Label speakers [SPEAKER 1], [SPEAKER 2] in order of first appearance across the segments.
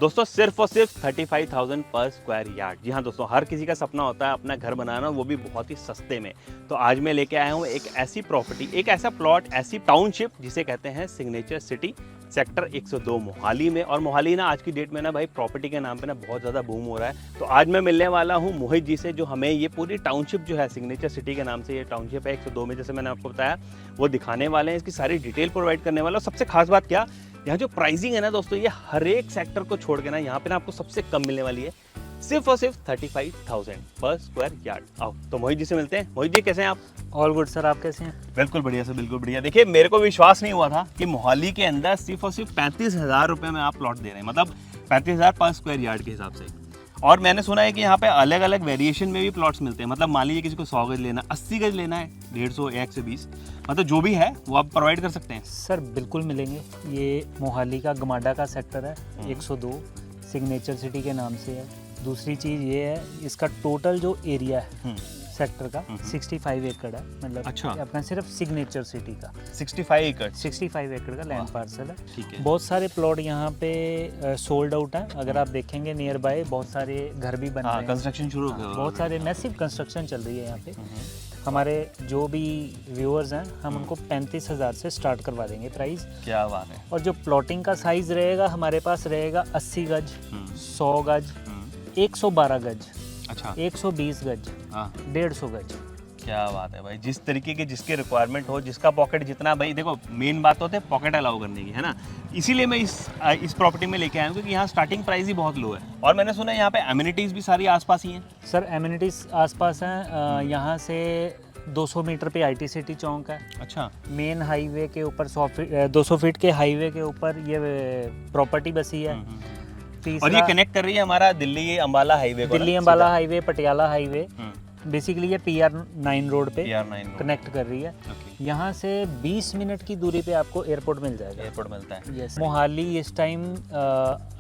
[SPEAKER 1] दोस्तों सिर्फ और सिर्फ 35,000 पर स्क्वायर यार्ड। जी हाँ दोस्तों, हर किसी का सपना होता है अपना घर बनाना, वो भी बहुत ही सस्ते में। तो आज मैं लेके आया हूँ एक ऐसी प्रॉपर्टी, एक ऐसा प्लॉट, ऐसी टाउनशिप जिसे कहते हैं सिग्नेचर सिटी, सेक्टर 102 मोहाली में। और मोहाली ना आज की डेट में ना भाई प्रॉपर्टी के नाम पे ना बहुत ज़्यादा बूम हो रहा है। तो आज मैं मिलने वाला हूँ मोहित जी से, जो हमें ये पूरी टाउनशिप जो है सिग्नेचर सिटी के नाम से ये टाउनशिप है 102 में, जैसे मैंने आपको बताया, वो दिखाने वाले हैं, इसकी सारी डिटेल प्रोवाइड करने वाला। और सबसे खास बात क्या, यहाँ जो प्राइसिंग है ना दोस्तों, ये हर एक सेक्टर को छोड़ के ना यहाँ पे ना आपको सबसे कम मिलने वाली है, सिर्फ और सिर्फ 35,000 पर स्क्वायर यार्ड। आओ तो मोहित जी से मिलते हैं। मोहित जी कैसे हैं आप?
[SPEAKER 2] ऑल गुड सर, आप कैसे हैं?
[SPEAKER 1] बिल्कुल बढ़िया सर, बिल्कुल बढ़िया। देखिए मेरे को विश्वास नहीं हुआ था कि मोहाली के अंदर सिर्फ और सिर्फ 35,000 रुपये में आप प्लॉट दे रहे हैं, मतलब 35,000 पर स्क्वायर यार्ड के हिसाब से। और मैंने सुना है कि यहाँ पे अलग अलग वेरिएशन में भी प्लॉट्स मिलते हैं, मतलब मान लीजिए किसी को 100 गज लेना, 80 गज लेना है, 150, 120, मतलब जो भी है वो आप प्रोवाइड कर सकते हैं।
[SPEAKER 2] सर बिल्कुल मिलेंगे। ये मोहाली का गमाडा का सेक्टर है 102, सिग्नेचर सिटी के नाम से है। दूसरी चीज़ ये है, इसका टोटल जो एरिया है सेक्टर का 65 एकड़ है, मतलब
[SPEAKER 1] अच्छा।
[SPEAKER 2] अपना सिर्फ सिग्नेचर सिटी का
[SPEAKER 1] 65 एकड़
[SPEAKER 2] 65 एकड़ का लैंड पार्सल है।
[SPEAKER 1] ठीक है।
[SPEAKER 2] बहुत सारे प्लॉट यहाँ पे सोल्ड आउट हैं। अगर आप देखेंगे नियर बाय बहुत सारे घर भी बन रहे हैं,
[SPEAKER 1] कंस्ट्रक्शन शुरू हो गया।
[SPEAKER 2] बहुत सारे मैसिव कंस्ट्रक्शन चल रही है यहाँ पे। हमारे जो भी व्यूअर्स हैं, हम उनको 35,000 से स्टार्ट करवा देंगे प्राइस।
[SPEAKER 1] क्या बात है।
[SPEAKER 2] और जो प्लॉटिंग का साइज रहेगा हमारे पास रहेगा 80 गज, 100 गज, 112 गज,
[SPEAKER 1] अच्छा,
[SPEAKER 2] 120 गज,
[SPEAKER 1] हाँ
[SPEAKER 2] 150 गज।
[SPEAKER 1] क्या बात है भाई, जिस तरीके की जिसकी रिक्वायरमेंट हो, जिसका पॉकेट जितना, भाई देखो मेन बात होती है पॉकेट अलाउ करने की, है ना। इसीलिए मैं इस प्रॉपर्टी में लेके आया हूँ, क्योंकि यहाँ स्टार्टिंग प्राइस ही बहुत लो है। और मैंने सुना है यहाँ पे एमिनिटीज़ भी सारी आसपास ही हैं।
[SPEAKER 2] सर एमिनिटीज़ आसपास हैं। यहाँ से 200 मीटर पे IT सिटी चौक है।
[SPEAKER 1] अच्छा।
[SPEAKER 2] मेन हाईवे के ऊपर 200 फीट के हाईवे के ऊपर ये प्रॉपर्टी बसी है।
[SPEAKER 1] और ये कनेक्ट कर रही है हमारा दिल्ली अंबाला हाईवे को,
[SPEAKER 2] Delhi Ambala highway, Patiala highway, basically ये PR9 रोड पे
[SPEAKER 1] PR9
[SPEAKER 2] कनेक्ट कर रही है। यहाँ से 20 मिनट की दूरी पे आपको एयरपोर्ट मिल जाएगा।
[SPEAKER 1] एयरपोर्ट मिलता है।
[SPEAKER 2] यस। मोहाली इस टाइम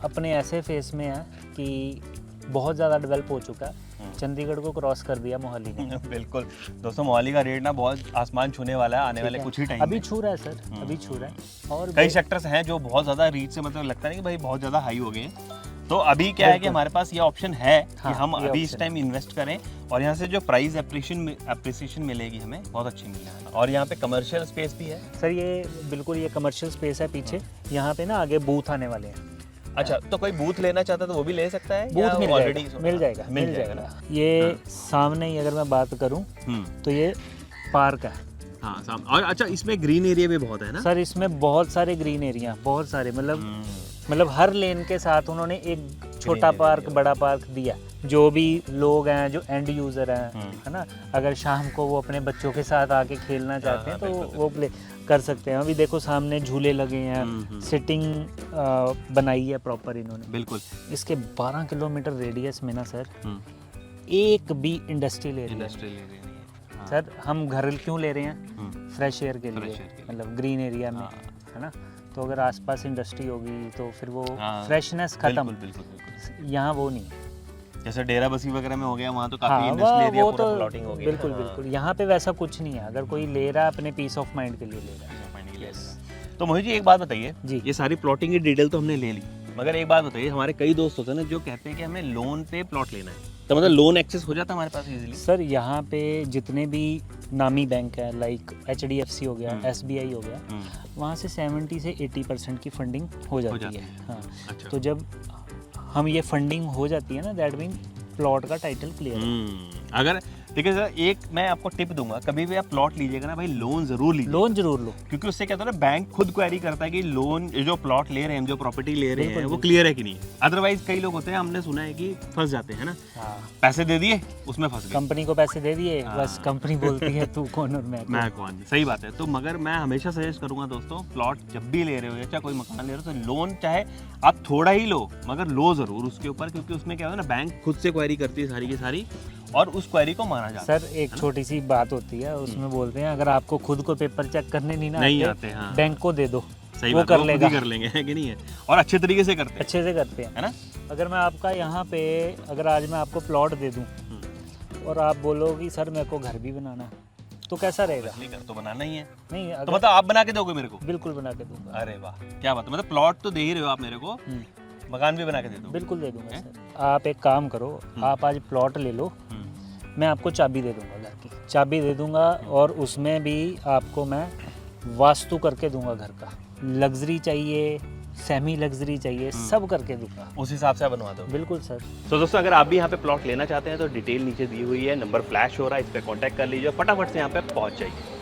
[SPEAKER 2] अपने ऐसे फेस में है कि बहुत ज़्यादा डेवलप हो चुका है, चंडीगढ़ को क्रॉस कर दिया मोहाली ने।
[SPEAKER 1] बिल्कुल दोस्तों, मोहाली का रेट ना बहुत आसमान छूने वाला है आने वाले कुछ ही टाइम
[SPEAKER 2] अभी छू रहा है सर, अभी छू रहा है। और
[SPEAKER 1] कई सेक्टर्स हैं जो बहुत ज़्यादा रीच से, मतलब लगता नहीं कि भाई बहुत ज़्यादा हाई हो गए हैं। तो अभी क्या है कि हमारे पास ये ऑप्शन है कि हम अभी इस टाइम इन्वेस्ट करें, और यहाँ से जो प्राइस एप्रिसिएशन मिलेगी हमें बहुत अच्छी मिलेगी। और यहाँ पे कमर्शियल स्पेस भी है
[SPEAKER 2] सर, ये बिल्कुल ये कमर्शियल स्पेस है पीछे। यहाँ पे ना आगे बूथ आने वाले हैं।
[SPEAKER 1] अच्छा, तो कोई बूथ लेना चाहता है तो वो भी ले सकता है?
[SPEAKER 2] बूथ मिल
[SPEAKER 1] ऑलरेडी
[SPEAKER 2] जाएगा ना। ये सामने ही अगर मैं बात करूं तो ये पार्क है।
[SPEAKER 1] हाँ सामने। और अच्छा, इसमें ग्रीन एरिया भी बहुत है ना
[SPEAKER 2] सर? इसमें बहुत सारे ग्रीन एरिया, बहुत सारे, मतलब हर लेन के साथ उन्होंने एक छोटा पार्क, बड़ा पार्क दिया। जो भी लोग हैं, जो एंड यूज़र हैं, है ना, अगर शाम को वो अपने बच्चों के साथ आके खेलना चाहते हैं तो वो प्ले कर सकते हैं। अभी देखो सामने झूले लगे हैं, सिटिंग बनाई है प्रॉपर इन्होंने।
[SPEAKER 1] बिल्कुल।
[SPEAKER 2] इसके 12 किलोमीटर रेडियस में ना सर एक भी इंडस्ट्रियल एरिया नहीं। सर हम घर क्यों ले रहे हैं? फ्रेश एयर के लिए, मतलब ग्रीन एरिया में, है ना। तो अगर आसपास इंडस्ट्री होगी तो फिर वो फ्रेशनेस खत्म। यहाँ वो नहीं,
[SPEAKER 1] जैसे डेरा बसी वगैरह में हो गया, वहाँ तो काफी इंडस्ट्रियल एरिया, पूरा प्लॉटिंग हो गया।
[SPEAKER 2] बिल्कुल बिल्कुल। यहाँ पे वैसा कुछ नहीं है। अगर कोई ले रहा है अपने पीस ऑफ माइंड के लिए ले रहा है।
[SPEAKER 1] तो मोहित जी एक बात बताइए
[SPEAKER 2] जी,
[SPEAKER 1] ये सारी प्लॉटिंग की डिटेल तो हमने ले ली, मगर एक बात बताइए, हमारे कई दोस्त होते हैं ना जो कहते हैं कि हमें लोन पे प्लॉट लेना है, तो मतलब लोन एक्सेस हो जाता है हमारे पास इजीली?
[SPEAKER 2] सर यहाँ पे जितने भी नामी बैंक है, लाइक HDFC हो गया, SBI हो गया, वहाँ से 70 से 80% की फंडिंग हो जाती है। हाँ।
[SPEAKER 1] अच्छा।
[SPEAKER 2] तो जब हम ये फंडिंग हो जाती है ना, दैट मीन प्लॉट का टाइटल क्लियर है।
[SPEAKER 1] अगर ठीक है सर, एक मैं आपको टिप दूंगा, कभी भी आप प्लॉट लीजिएगा ना भाई, लोन जरूर लीजिए।
[SPEAKER 2] लोन जरूर लो,
[SPEAKER 1] क्योंकि उससे क्या होता है ना, बैंक खुद क्वेरी करता है कि लोन जो प्लॉट ले रहे हैं, जो प्रॉपर्टी ले रहे हैं, वो क्लियर है कि नहीं। अदरवाइज कई लोग होते हैं, हमने सुना है कि फंस जाते हैं ना।
[SPEAKER 2] हाँ।
[SPEAKER 1] पैसे दे दिए, उसमें फंस गए,
[SPEAKER 2] कंपनी को पैसे दे दिए, बस कंपनी बोलती है तू कौन और मैं
[SPEAKER 1] कौन। सही बात है। तो मगर मैं हमेशा सजेस्ट करूंगा दोस्तों, प्लॉट जब भी ले रहे हो या चाहे कोई मकान ले रहे हो, तो लोन चाहे आप थोड़ा ही लो, मगर लो जरूर उसके ऊपर, क्योंकि उसमें क्या होता है ना, बैंक खुद से क्वेरी करती है सारी की सारी, और उस क्वेरी को माना जाता है।
[SPEAKER 2] सर एक छोटी सी बात होती है, उसमें बोलते हैं अगर आपको खुद को पेपर चेक करने नहीं
[SPEAKER 1] आते, हाँ।
[SPEAKER 2] बैंक को दे दो,
[SPEAKER 1] सही
[SPEAKER 2] वो
[SPEAKER 1] बात,
[SPEAKER 2] कर लेगा,
[SPEAKER 1] कर लेंगे, है कि नहीं है। और अच्छे तरीके से करते हैं,
[SPEAKER 2] अच्छे से करते हैं,
[SPEAKER 1] है ना।
[SPEAKER 2] अगर मैं आपका यहाँ पे, अगर आज मैं आपको प्लॉट दे दूँ और आप बोलोगे सर मेरे को घर भी बनाना है, तो कैसा रहेगा?
[SPEAKER 1] घर तो बनाना ही है।
[SPEAKER 2] नहीं,
[SPEAKER 1] तो मतलब आप बना के दोगे मेरे को?
[SPEAKER 2] बिल्कुल बना के दूंगा।
[SPEAKER 1] अरे वाह, क्या बात है। मतलब प्लॉट तो दे ही रहे हो आप मेरे को, मकान भी बना के दे दो।
[SPEAKER 2] बिल्कुल दे दूंगा सर। आप एक काम करो, आप आज प्लॉट ले लो, मैं आपको चाबी दे दूंगा, घर की चाबी दे दूंगा, और उसमें भी आपको मैं वास्तु करके दूंगा घर का। लग्जरी चाहिए, सेमी लग्जरी चाहिए, सब करके दूंगा।
[SPEAKER 1] उस हिसाब से आप बनवा दो।
[SPEAKER 2] बिल्कुल सर।
[SPEAKER 1] तो दोस्तों अगर आप भी यहाँ पे प्लॉट लेना चाहते हैं तो डिटेल नीचे दी हुई है, नंबर फ्लैश हो रहा है, इस पर कॉन्टैक्ट कर लीजिए, फटाफट से यहाँ पे पहुँच जाइए।